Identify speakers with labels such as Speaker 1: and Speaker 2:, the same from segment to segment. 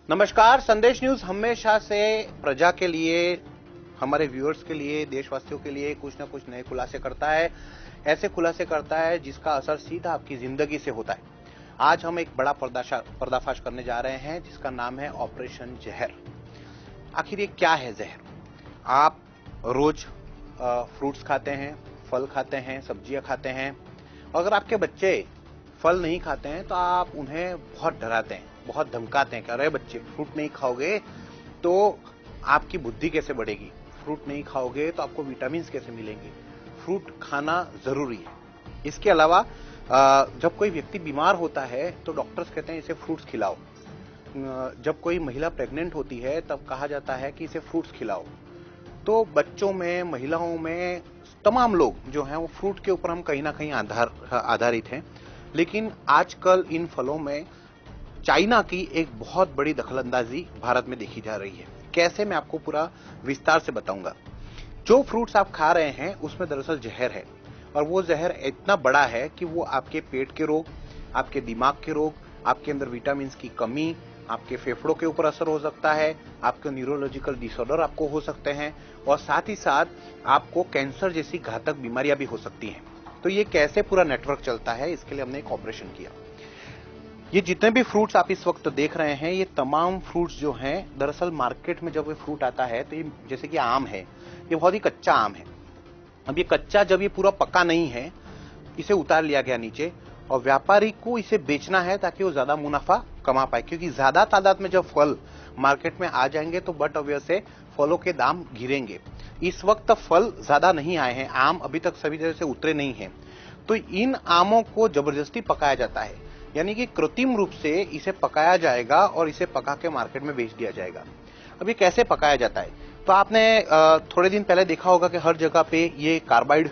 Speaker 1: नमस्कार। संदेश न्यूज हमेशा से प्रजा के लिए, हमारे व्यूअर्स के लिए, देशवासियों के लिए कुछ ना कुछ नए खुलासे करता है। ऐसे खुलासे करता है जिसका असर सीधा आपकी जिंदगी से होता है। आज हम एक बड़ा पर्दाफाश करने जा रहे हैं जिसका नाम है ऑपरेशन जहर। आखिर ये क्या है जहर? आप रोज फ्रूट्स खाते हैं, फल खाते हैं, सब्जियां खाते हैं। अगर आपके बच्चे फल नहीं खाते हैं तो आप उन्हें बहुत डराते हैं, बहुत धमकाते हैं कि अरे बच्चे फ्रूट नहीं खाओगे तो आपकी बुद्धि कैसे बढ़ेगी, फ्रूट नहीं खाओगे तो आपको विटामिन कैसे मिलेंगे, फ्रूट खाना जरूरी है। इसके अलावा जब कोई व्यक्ति बीमार होता है तो डॉक्टर्स कहते हैं इसे फ्रूट्स खिलाओ। जब कोई महिला प्रेग्नेंट होती है तब कहा जाता है कि इसे फ्रूट्स खिलाओ। तो बच्चों में, महिलाओं में, तमाम लोग जो हैं वो फ्रूट के ऊपर हम कहीं ना कहीं आधारित हैं। लेकिन आजकल इन फलों में चाइना की एक बहुत बड़ी दखलंदाजी भारत में देखी जा रही है। कैसे, मैं आपको पूरा विस्तार से बताऊंगा। जो फ्रूट्स आप खा रहे हैं उसमें दरअसल जहर है, और वो जहर इतना बड़ा है कि वो आपके पेट के रोग, आपके दिमाग के रोग, आपके अंदर विटामिन की कमी, आपके फेफड़ों के ऊपर असर हो सकता है, आपके न्यूरोलॉजिकल डिसऑर्डर आपको हो सकते हैं, और साथ ही साथ आपको कैंसर जैसी घातक बीमारियां भी हो सकती हैं। तो ये कैसे पूरा नेटवर्क चलता है, इसके लिए हमने एक ऑपरेशन किया। ये जितने भी फ्रूट्स आप इस वक्त देख रहे हैं, ये तमाम फ्रूट्स जो हैं, दरअसल मार्केट में जब ये फ्रूट आता है तो ये, जैसे कि आम है, ये बहुत ही कच्चा आम है। अब ये कच्चा, जब ये पूरा पका नहीं है, इसे उतार लिया गया नीचे, और व्यापारी को इसे बेचना है ताकि वो ज्यादा मुनाफा कमा पाए। क्योंकि ज्यादा तादाद में जब फल मार्केट में आ जाएंगे तो बट ऑब्वियस से फलों के दाम गिरेंगे। इस वक्त फल ज्यादा नहीं आए हैं, आम अभी तक सभी तरह से उतरे नहीं हैं। तो इन आमों को जबरदस्ती पकाया जाता है, यानी कि कृत्रिम रूप से इसे पकाया जाएगा और इसे पका के मार्केट में बेच दिया जाएगा। अब ये कैसे पकाया जाता है? तो आपने थोड़े दिन पहले देखा होगा कि हर जगह पे ये कार्बाइड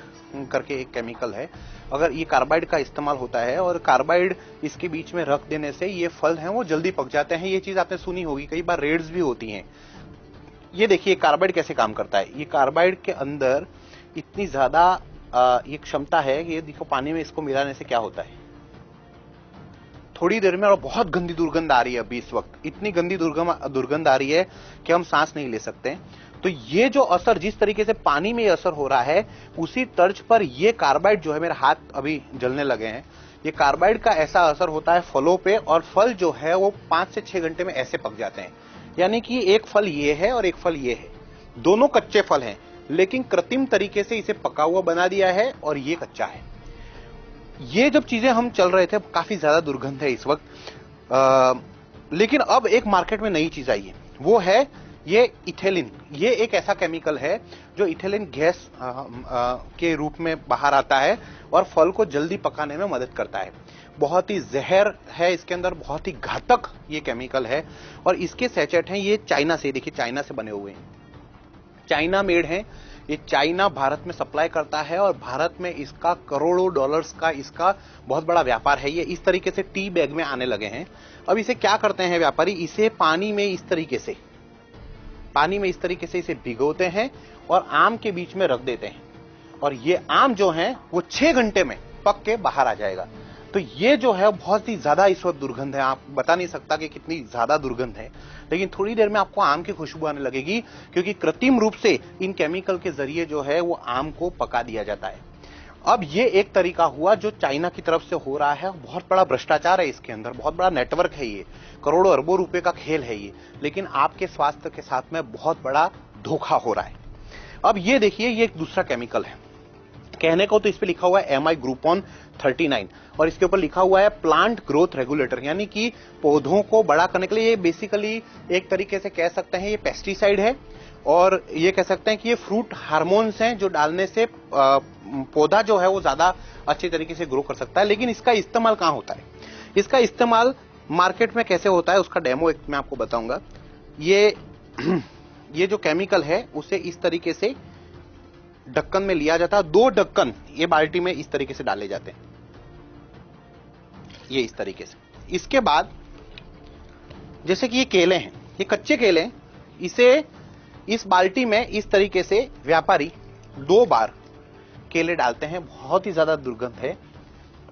Speaker 1: करके एक केमिकल है। अगर ये कार्बाइड का इस्तेमाल होता है और कार्बाइड इसके बीच में रख देने से ये फल हैं वो जल्दी पक जाते हैं। ये चीज आपने सुनी होगी, कई बार रेड्स भी होती हैं। ये देखिए कार्बाइड कैसे काम करता है। ये कार्बाइड के अंदर इतनी ज्यादा ये क्षमता है कि ये देखो, पानी में इसको मिलाने से क्या होता है, थोड़ी देर में, और बहुत गंदी दुर्गंध आ रही है अभी इस वक्त, इतनी गंदी दुर्गंध आ रही है कि हम सांस नहीं ले सकते। तो ये जो असर, जिस तरीके से पानी में असर हो रहा है, उसी तर्ज पर ये कार्बाइड जो है, मेरे हाथ अभी जलने लगे हैं, ये कार्बाइड का ऐसा असर होता है फलों पे, और फल जो है वो 5 से 6 घंटे में ऐसे पक जाते हैं। यानी कि एक फल ये है और एक फल ये है, दोनों कच्चे फल हैं, लेकिन कृत्रिम तरीके से इसे पका हुआ बना दिया है और ये कच्चा है। ये जब चीजें हम चल रहे थे, काफी ज्यादा दुर्गंध है इस वक्त। लेकिन अब एक मार्केट में नई चीज आई है, वो है ये इथेलिन। ये एक ऐसा केमिकल है जो इथेलिन गैस के रूप में बाहर आता है और फल को जल्दी पकाने में मदद करता है। बहुत ही जहर है इसके अंदर, बहुत ही घातक ये केमिकल है। और इसके सैचेट हैं, ये चाइना से, देखिए चाइना से बने हुए हैं, चाइना मेड हैं। ये चाइना भारत में सप्लाई करता है और भारत में इसका करोड़ों डॉलर्स का इसका बहुत बड़ा व्यापार है। ये इस तरीके से टी बैग में आने लगे हैं। अब इसे क्या करते हैं व्यापारी, इसे पानी में इस तरीके से इसे भिगोते हैं और आम के बीच में रख देते हैं, और ये आम जो है वो 6 घंटे में पक के बाहर आ जाएगा। तो ये जो है बहुत ही ज्यादा इस वक्त दुर्गंध है, आप बता नहीं सकता कि कितनी ज्यादा दुर्गंध है। लेकिन थोड़ी देर में आपको आम की खुशबू आने लगेगी, क्योंकि कृत्रिम रूप से इन केमिकल के जरिए जो है वो आम को पका दिया जाता है। अब ये एक तरीका हुआ जो चाइना की तरफ से हो रहा है। बहुत बड़ा भ्रष्टाचार है इसके अंदर, बहुत बड़ा नेटवर्क है, ये करोड़ों अरबों रुपए का खेल है ये। लेकिन आपके स्वास्थ्य के साथ में बहुत बड़ा धोखा हो रहा है। अब ये देखिए, ये एक दूसरा केमिकल है। कहने को तो इस पे लिखा हुआ है MI ग्रुपोन 39, और इसके ऊपर लिखा हुआ है प्लांट ग्रोथ रेगुलेटर, यानी कि पौधों को बड़ा करने के लिए। ये बेसिकली एक तरीके से कह सकते हैं ये पेस्टिसाइड है, और ये कह सकते हैं कि ये फ्रूट हार्मोन्स हैं जो डालने से पौधा जो है वो ज्यादा अच्छे तरीके से ग्रो कर सकता है। लेकिन इसका इस्तेमाल कहां होता है? इसका इस्तेमाल मार्केट में कैसे होता है, उसका डेमो एक मैं आपको बताऊंगा। ये जो केमिकल है उसे इस तरीके से ढक्कन में लिया जाता है। 2 ढक्कन ये बाल्टी में इस तरीके से डाले जाते हैं, ये इस तरीके से। इसके बाद जैसे कि ये केले हैं, ये कच्चे केले हैं, इसे इस बाल्टी में इस तरीके से व्यापारी 2 बार केले डालते हैं। बहुत ही ज्यादा दुर्गंध है,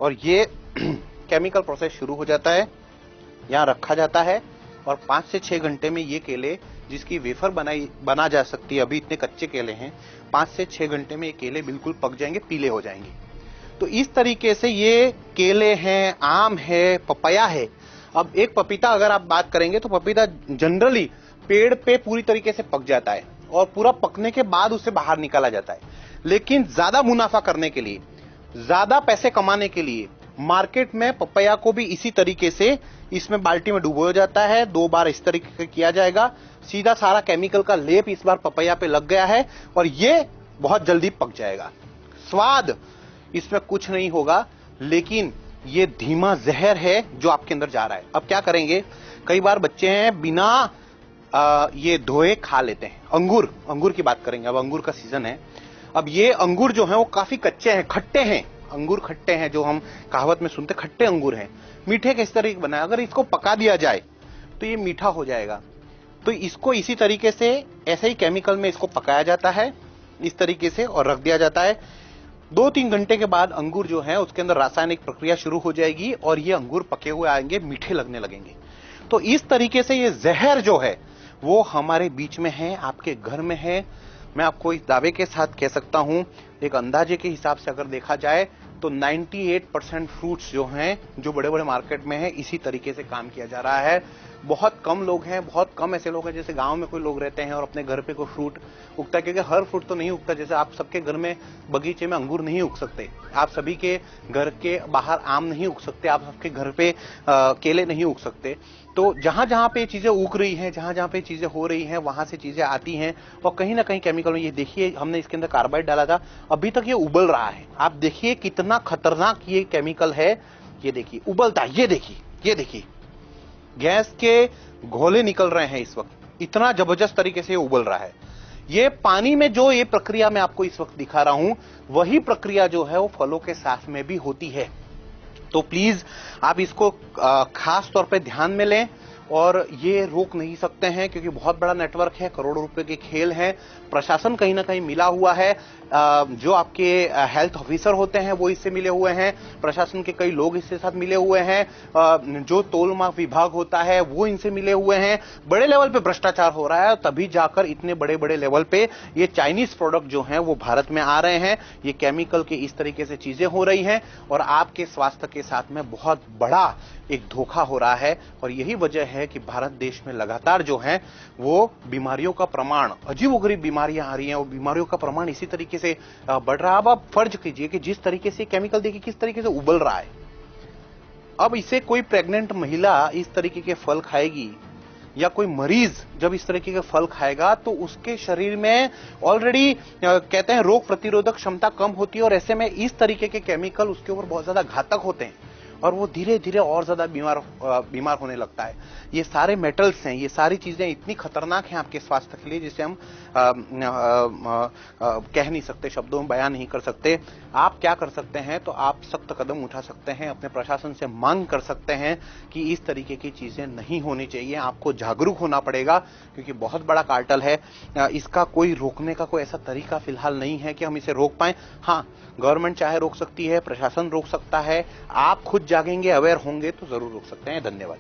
Speaker 1: और ये केमिकल प्रोसेस शुरू हो जाता है, यहां रखा जाता है, और 5 से 6 घंटे में ये केले जिसकी वेफर बना जा सकती है, अभी इतने कच्चे केले हैं, 5 से 6 घंटे में ये केले बिल्कुल पक जाएंगे, पीले हो जाएंगे। तो इस तरीके से ये केले हैं, आम है, पपाया है। अब एक पपीता अगर आप बात करेंगे तो पपीता जनरली पेड़ पे पूरी तरीके से पक जाता है और पूरा पकने के बाद उसे बाहर निकाला जाता है। लेकिन ज्यादा मुनाफा करने के लिए, ज्यादा पैसे कमाने के लिए मार्केट में पपैया को भी इसी तरीके से इसमें बाल्टी में डुबोया जाता है। 2 बार इस तरीके से किया जाएगा, सीधा सारा केमिकल का लेप इस बार पपैया पे लग गया है और ये बहुत जल्दी पक जाएगा। स्वाद इसमें कुछ नहीं होगा, लेकिन ये धीमा जहर है जो आपके अंदर जा रहा है। अब क्या करेंगे, कई बार बच्चे हैं बिना ये धोए खा लेते हैं। अंगूर की बात करेंगे, अब अंगूर का सीजन है। अब ये अंगूर जो है वो काफी कच्चे हैं, खट्टे हैं, अंगूर खट्टे हैं, जो हम कहावत में सुनते खट्टे अंगूर हैं। मीठे किस तरीके बनाए, अगर इसको पका दिया जाए तो ये मीठा हो जाएगा। तो इसको इसी तरीके से ऐसे ही केमिकल में इसको पकाया जाता है इस तरीके से और रख दिया जाता है। 2-3 घंटे के बाद अंगूर जो है उसके अंदर रासायनिक प्रक्रिया शुरू हो जाएगी और ये अंगूर पके हुए आएंगे, मीठे लगने लगेंगे। तो इस तरीके से ये जहर जो है वो हमारे बीच में है, आपके घर में है। मैं आपको इस दावे के साथ कह सकता हूं, एक अंदाजे के हिसाब से अगर देखा जाए तो 98% फ्रूट्स जो हैं, जो बड़े बड़े मार्केट में है, इसी तरीके से काम किया जा रहा है। बहुत कम लोग हैं, बहुत कम ऐसे लोग हैं जैसे गांव में कोई लोग रहते हैं और अपने घर पे कोई फ्रूट उगता है, क्योंकि हर फ्रूट तो नहीं उगता। जैसे आप सबके घर में बगीचे में अंगूर नहीं उग सकते, आप सभी के घर के बाहर आम नहीं उग सकते, आप सबके घर पे केले नहीं उग सकते। तो जहां जहां पे चीजें उग रही हैं, जहां जहां पे चीजें हो रही हैं, वहां से चीजें आती हैं और कहीं ना कहीं केमिकल में। ये देखिए, हमने इसके अंदर कार्बाइड डाला था, अभी तक ये उबल रहा है। आप देखिए कितना खतरनाक ये केमिकल है। ये देखिए उबलता है, ये देखिए गैस के घोले निकल रहे हैं इस वक्त, इतना जबरदस्त तरीके से ये उबल रहा है। ये पानी में जो ये प्रक्रिया मैं आपको इस वक्त दिखा रहा हूं, वही प्रक्रिया जो है वो फलों के साथ में भी होती है। तो प्लीज आप इसको खास तौर पे ध्यान में लें और ये रोक नहीं सकते हैं, क्योंकि बहुत बड़ा नेटवर्क है, करोड़ों रुपए के खेल हैं। प्रशासन कहीं ना कहीं मिला हुआ है, जो आपके हेल्थ ऑफिसर होते हैं वो इससे मिले हुए हैं, प्रशासन के कई लोग इसके साथ मिले हुए हैं, जो तोल माप विभाग होता है वो इनसे मिले हुए हैं। बड़े लेवल पे भ्रष्टाचार हो रहा है, तभी जाकर इतने बड़े बड़े लेवल पे ये चाइनीज प्रोडक्ट जो हैं वो भारत में आ रहे हैं। ये केमिकल के इस तरीके से चीजें हो रही हैं और आपके स्वास्थ्य के साथ में बहुत बड़ा एक धोखा हो रहा है। और यही वजह है कि भारत देश में लगातार जो है वो बीमारियों का प्रमाण, अजीबोगरीब बीमारियां आ रही हैं और बीमारियों का प्रमाण इसी तरीके से बढ़ रहा है। अब आप फर्ज कीजिए कि जिस तरीके से केमिकल देखिए किस तरीके से उबल रहा है। अब इसे कोई प्रेग्नेंट महिला इस तरीके के फल खाएगी या कोई मरीज जब इस तरीके के फल खाएगा तो उसके शरीर में ऑलरेडी कहते हैं रोग प्रतिरोधक क्षमता कम होती है और ऐसे में इस तरीके के केमिकल उसके ऊपर बहुत ज्यादा घातक होते हैं और वो धीरे धीरे और ज्यादा बीमार होने लगता है। ये सारे मेटल्स हैं, ये सारी चीजें इतनी खतरनाक हैं आपके स्वास्थ्य के लिए जिसे हम कह नहीं सकते, शब्दों में बयान नहीं कर सकते। आप क्या कर सकते हैं, तो आप सख्त कदम उठा सकते हैं, अपने प्रशासन से मांग कर सकते हैं कि इस तरीके की चीजें नहीं होनी चाहिए। आपको जागरूक होना पड़ेगा क्योंकि बहुत बड़ा कार्टेल है। इसका कोई रोकने का कोई ऐसा तरीका फिलहाल नहीं है कि हम इसे रोक पाए। हाँ, गवर्नमेंट चाहे रोक सकती है, प्रशासन रोक सकता है, आप खुद जागेंगे, अवेयर होंगे तो जरूर रोक सकते हैं। धन्यवाद।